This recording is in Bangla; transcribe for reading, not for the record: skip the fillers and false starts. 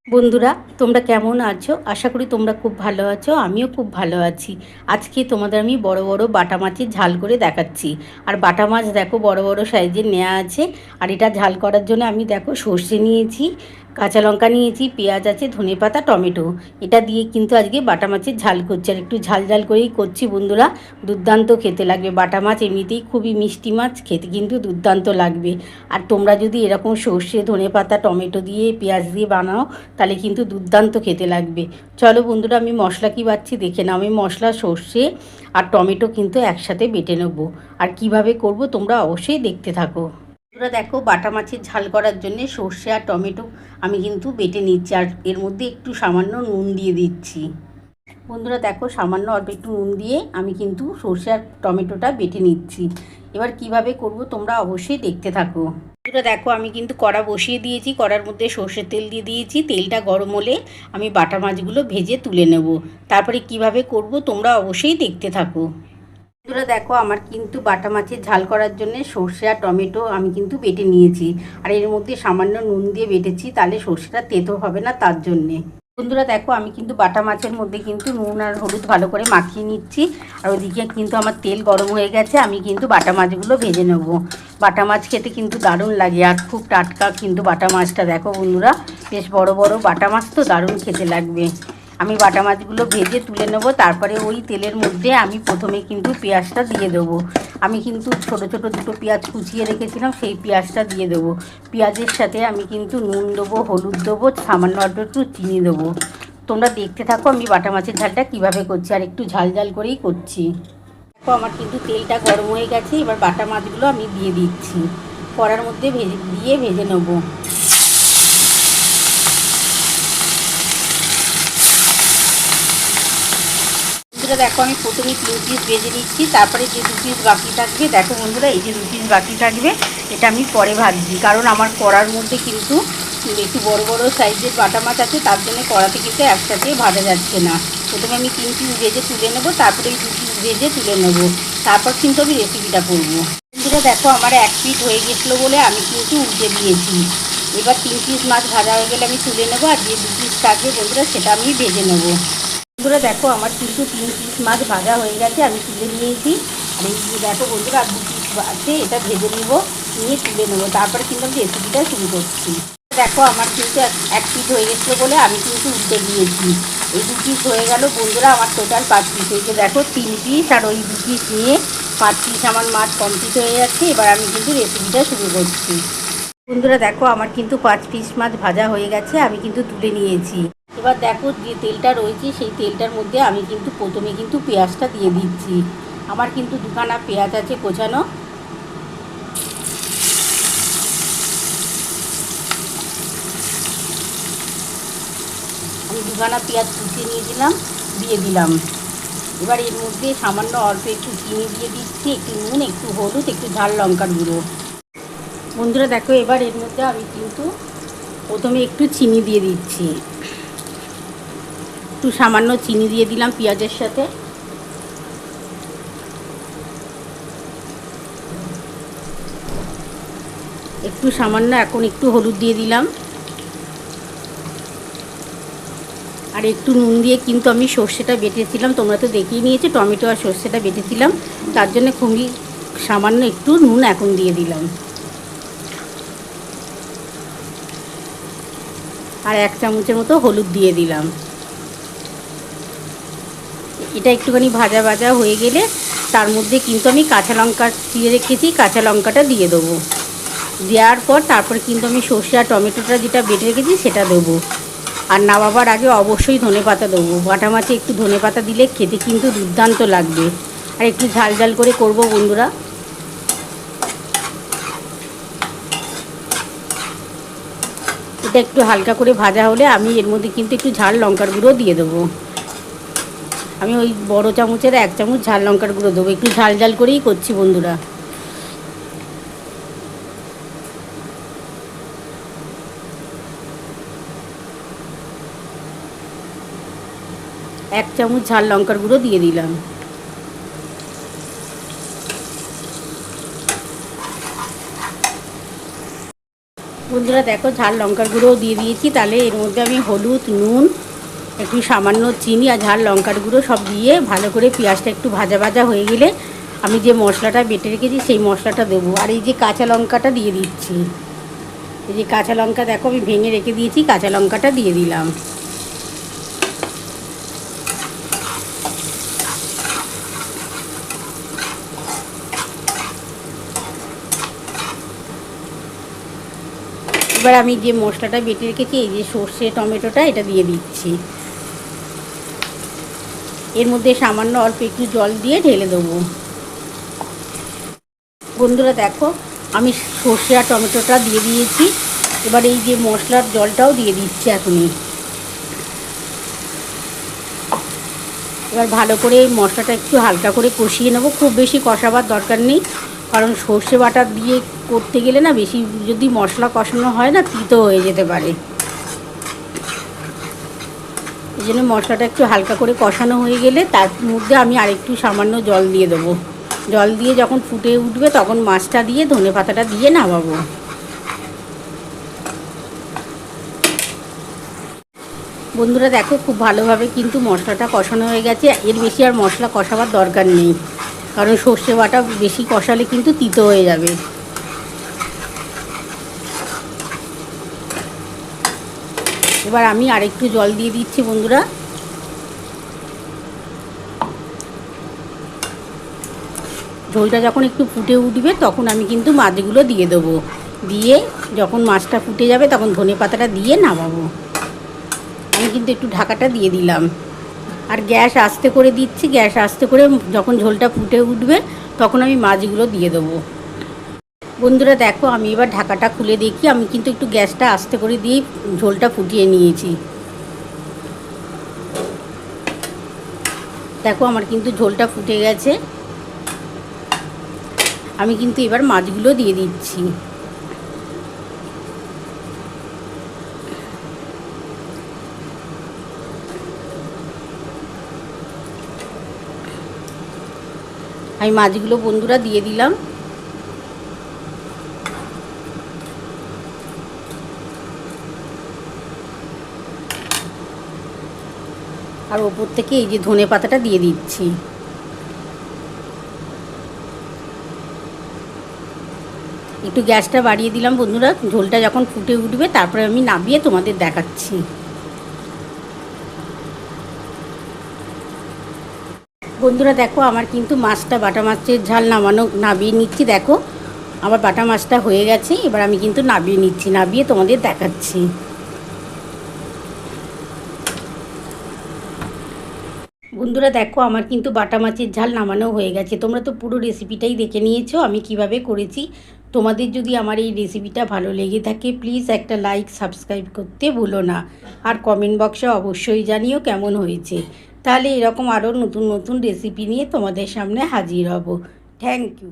বন্ধুরা, তোমরা কেমন আছো? আশা করি তোমরা খুব ভালো আছো। আমিও খুব ভালো আছি। আজকে তোমাদের আমি বড় বড় বাটা মাছের ঝাল করে দেখাচ্ছি। আর বাটা মাছ দেখো বড় বড় সাইজের নেওয়া আছে। আর এটা ঝাল করার জন্য আমি দেখো সর্ষে নিয়েছি, কাঁচা লঙ্কা নিয়েছি, পেঁয়াজ আছে, ধনেপাতা, টমেটো। এটা দিয়ে কিন্তু আজকে বাটা মাছের ঝাল করছি। আর একটু ঝাল ঝাল করেই করছি বন্ধুরা। দুর্দান্ত খেতে লাগবে। বাটা মাছ এমনিতেই খুবই মিষ্টি মাছ, খেতে কিন্তু দুর্দান্ত লাগবে। আর তোমরা যদি এরকম সর্ষে, ধনেপাতা, টমেটো দিয়ে, পেঁয়াজ দিয়ে বানাও তাহলে কিন্তু দুর্দান্ত খেতে লাগবে। চলো বন্ধুরা, আমি মশলা কি বাটছি দেখে নাও। আমি মশলা সর্ষে আর টমেটো কিন্তু একসাথে বেটে নেব। আর কিভাবে করব তোমরা অবশ্যই দেখতে থাকো। বন্ধুরা দেখো, বাটা মাছের ঝাল করার জন্য সর্ষে আর টমেটো আমি কিন্তু বেটে নিচ্ছি। আর এর মধ্যে একটু সামান্য নুন দিয়ে দিচ্ছি। বন্ধুরা দেখো, সামান্য অল্প একটু নুন দিয়ে আমি কিন্তু সর্ষে আর টমেটোটা বেটে নিচ্ছি। এবার কিভাবে করব তোমরা অবশ্যই দেখতে থাকো। বন্ধুরা দেখো, আমি কিন্তু কড়া বসিয়ে দিয়েছি। কড়ার মধ্যে সর্ষের তেল দিয়ে দিয়েছি। তেলটা গরম হলে আমি বাটা মাছগুলো ভেজে তুলে নেব। তারপরে কিভাবে করব তোমরা অবশ্যই দেখতে থাকো। বন্ধুরা দেখো, আমার কিন্তু বাটা মাছের ঝাল করার জন্য সর্ষে আর টমেটো আমি কিন্তু বেটে নিয়েছি। আর এর মধ্যে সামান্য নুন দিয়ে বেটেছি, তাহলে সর্ষেটা তেতো হবে না, তার জন্যে। বন্ধুরা দেখো, আমি কিন্তু বাটা মাছের মধ্যে কিন্তু নুন আর হলুদ ভালো করে মাখিয়ে নিচ্ছি। আর ওদিকে কিন্তু আমার তেল গরম হয়ে গেছে। আমি কিন্তু বাটা মাছগুলো ভেজে নেব। বাটা মাছ খেতে কিন্তু দারুণ লাগে। আর খুব টাটকা কিন্তু বাটা মাছটা দেখো বন্ধুরা, বেশ বড় বড় বাটা মাছ, তো দারুণ খেতে লাগবে। আমি বাটা মাছগুলো ভেজে তুলে নেব। তারপরে ওই তেলের মধ্যে আমি প্রথমে কিন্তু পেঁয়াজটা দিয়ে দেবো। আমি কিন্তু ছোট ছোট দুটো পেঁয়াজ কুচিয়ে রেখেছিলাম, সেই পেঁয়াজটা দিয়ে দেবো। পেঁয়াজের সাথে আমি কিন্তু নুন দেবো, হলুদ দেবো, সামান্য অল্প একটু চিনি দেবো। তোমরা দেখতে থাকো আমি বাটা মাছের ঝালটা কিভাবে করছি। আর একটু ঝাল ঝাল করেই করছি। দেখো, আমার কিন্তু তেলটা গরম হয়ে গেছে। এবার বাটা মাছগুলো আমি দিয়ে দিচ্ছি। কড়ার মধ্যে ভেজে নেবো। বন্ধুরা দেখো, আমি প্রথমে 3 পিস ভেজে নিচ্ছি। তারপরে যে 2 পিস বাকি থাকবে, দেখো বন্ধুরা, এই যে 2 পিস বাকি থাকবে, এটা আমি পরে ভাজছি। কারণ আমার কড়ার মধ্যে কিন্তু একটু বড় বড় সাইজের বাটা মাছ আছে, তার জন্য কড়াতে কিন্তু একসাথে ভাজা যাচ্ছে না। প্রথমে আমি 3 পিস ভেজে তুলে নেবো, তারপরে এই 2 পিস ভেজে তুলে নেবো। তারপর কিন্তু আমি রেসিপিটা করবো। বন্ধুরা দেখো, আমার 1 পিস হয়ে গেছিলো বলে আমি কিন্তু উল্টে দিয়েছি। এবার 3 পিস মাছ ভাজা হয়ে গেলে আমি তুলে নেবো। আর যে 2 পিস থাকবে বন্ধুরা, সেটা আমি ভেজে নেবো। বন্ধুরা দেখো, আমার কিন্তু 3 পিস মাছ ভাজা হয়ে গেছে, আমি তুলে নিয়েছি। আর এই যে দেখো বন্ধুরা, আর 2 পিস আছে, এটা ভেজে নিব, নিয়ে তুলে নেবো। তারপরে কিন্তু আমি রেসিপিটা শুরু করছি। দেখো, আমার কিন্তু 1 পিস হয়ে গেছিলো বলে আমি কিন্তু উল্টে দিয়েছি। এই 2 পিস হয়ে গেল বন্ধুরা, আমার টোটাল 5 পিস হয়েছে। দেখো, 3 পিস আর ওই 2 পিস নিয়ে 5 পিস আমার মাছ কমপ্লিট হয়ে যাচ্ছে। এবার আমি কিন্তু রেসিপিটা শুরু করছি। বন্ধুরা দেখো, আমার কিন্তু 5 পিস মাছ ভাজা হয়ে গেছে, আমি কিন্তু তুলে নিয়েছি। এবার দেখো, যে তেলটা রয়েছে সেই তেলটার মধ্যে আমি কিন্তু প্রথমে কিন্তু পেঁয়াজটা দিয়ে দিচ্ছি। আমার কিন্তু 2খানা পেঁয়াজ আছে কোচানো। আমি 2খানা পেঁয়াজ কুচিয়ে নিয়েছিলাম, দিয়ে দিলাম। এবার এর মধ্যে সামান্য অল্প একটু চিনি দিয়ে দিচ্ছি, একটু নুন, একটু হলুদ, একটু ঝাল লঙ্কার গুঁড়ো। বন্ধুরা দেখো, এবার এর মধ্যে আমি কিন্তু প্রথমে একটু চিনি দিয়ে দিচ্ছি। একটু সামান্য চিনি দিয়ে দিলাম পেঁয়াজের সাথে। একটু সামান্য এখন একটু হলুদ দিয়ে দিলাম। আর একটু নুন দিয়ে কিন্তু আমি সর্ষেটা বেটেছিলাম, তোমরা তো দেখেই নিয়েছো, টমেটো আর সর্ষেটা বেটেছিলাম, তার জন্য খুবই সামান্য একটু নুন এখন দিয়ে দিলাম। আর 1 চামচের মতো হলুদ দিয়ে দিলাম। এটা একটুখানি ভাজা ভাজা হয়ে গেলে তার মধ্যে কিন্তু আমি কাঁচা লঙ্কা চিড়ে রেখেছি, কাঁচা লঙ্কাটা দিয়ে দেবো। দেওয়ার পর তারপরে কিন্তু আমি সর্ষে আর টমেটোটা যেটা বেটে রেখেছি সেটা দেবো। আর নামাবার আগে অবশ্যই ধনেপাতা দেবো। বাটা মাছে একটু ধনেপাতা দিলে খেতে কিন্তু দুর্দান্ত লাগবে। আর একটু ঝাল ঝাল করে করব বন্ধুরা। এটা একটু হালকা করে ভাজা হলে আমি এর মধ্যে কিন্তু একটু ঝাল লঙ্কার গুঁড়ো দিয়ে দেবো। আমি ওই বড় চামচের 1 চামচ ঝাল লঙ্কার গুঁড়ো দেবো। একটু ঝাল ঝাল করেই করছি বন্ধুরা। এক চামচ ঝাল লঙ্কার গুঁড়ো দিয়ে দিলাম। বন্ধুরা দেখো, ঝাল লঙ্কার গুঁড়োও দিয়ে দিয়েছি। তাহলে এর মধ্যে আমি হলুদ, নুন, একটু সামান্য চিনি আর ঝাল লঙ্কার গুঁড়ো সব দিয়ে ভালো করে পেঁয়াজটা একটু ভাজা ভাজা হয়ে গেলে আমি যে মশলাটা বেটে রেখেছি সেই মশলাটা দেবো। আর এই যে কাঁচা লঙ্কাটা দিয়ে দিচ্ছি। এই যে কাঁচা লঙ্কা দেখো আমি ভেঙে রেখে দিয়েছি, কাঁচা লঙ্কাটা দিয়ে দিলাম। এবার আমি যে মশলাটা বেটে রেখেছি, এই যে সর্ষে টমেটোটা, এটা দিয়ে দিচ্ছি। এর মধ্যে সামান্য অল্প একটু জল দিয়ে ঢেলে দেবো। বন্ধুরা দেখো, আমি সর্ষে আর টমেটোটা দিয়ে দিয়েছি। এবার এই যে মশলার জলটাও দিয়ে দিচ্ছি এখনই। এবার ভালো করে মশলাটা একটু হালকা করে কষিয়ে নেবো। খুব বেশি কষাবার দরকার নেই, কারণ সর্ষে বাটা দিয়ে করতে গেলে না, বেশি যদি মশলা কষানো হয় না, তিতো হয়ে যেতে পারে। এই জন্য মশলাটা একটু হালকা করে কষানো হয়ে গেলে তার মধ্যে আমি আরেকটু সামান্য জল দিয়ে দেবো। জল দিয়ে যখন ফুটে উঠবে তখন মাছটা দিয়ে ধনেপাতাটা দিয়ে নামাবো। বন্ধুরা দেখো, খুব ভালোভাবে কিন্তু মশলাটা কষানো হয়ে গেছে। এর বেশি আর মশলা কষাবার দরকার নেই, কারণ সর্ষে বাটা বেশি কষালে কিন্তু তিতো হয়ে যাবে। এবার আমি আরেকটু জল দিয়ে দিচ্ছি বন্ধুরা। ঝোলটা যখন একটু ফুটে উঠবে তখন আমি কিন্তু মাছগুলো দিয়ে দেবো। দিয়ে যখন মাছটা ফুটে যাবে তখন ধনেপাতাটা দিয়ে নামাবো। আমি কিন্তু একটু ঢাকাটা দিয়ে দিলাম। আর গ্যাস আস্তে করে দিচ্ছি। গ্যাস আস্তে করে যখন ঝোলটা ফুটে উঠবে তখন আমি মাছগুলো দিয়ে দেবো। বন্ধুরা দেখো, আমি এবার ঢাকাটা খুলে দেখি। আমি কিন্তু একটু গ্যাসটা আস্তে করে দিয়ে ঝোলটা ফুটিয়ে নিয়েছি। দেখো, আমার কিন্তু ঝোলটা ফুটে গেছে। আমি কিন্তু এবার মাছগুলো দিয়ে দিচ্ছি। আমি মাছগুলো বন্ধুরা দিয়ে দিলাম। আর ওপর থেকে এই যে ধনেপাতাটা দিয়ে দিচ্ছি। একটু গ্যাসটা বাড়িয়ে দিলাম বন্ধুরা। ঝোলটা যখন ফুটে উঠবে তারপরে আমি নামিয়ে তোমাদের দেখাচ্ছি। বন্ধুরা দেখো, আমার কিন্তু মাছটা, বাটা মাছের ঝাল নামিয়ে নিচ্ছি। দেখো, আমার বাটা মাছটা হয়ে গেছে। এবার আমি কিন্তু নামিয়ে নিচ্ছি, নামিয়ে তোমাদের দেখাচ্ছি। বন্ধুরা দেখো, আমার কিন্তু বাটা মাছের ঝাল নামানো হয়ে গেছে। তোমরা তো পুরো রেসিপিটাই দেখে নিয়েছো আমি কিভাবে করেছি। তোমাদের যদি আমার এই রেসিপিটা ভালো লেগে থাকে, প্লিজ একটা লাইক, সাবস্ক্রাইব করতে ভুলো না। আর কমেন্ট বক্সে অবশ্যই জানিও কেমন হয়েছে। তাহলে এরকম আরও নতুন নতুন রেসিপি নিয়ে তোমাদের সামনে হাজির হব। Thank you.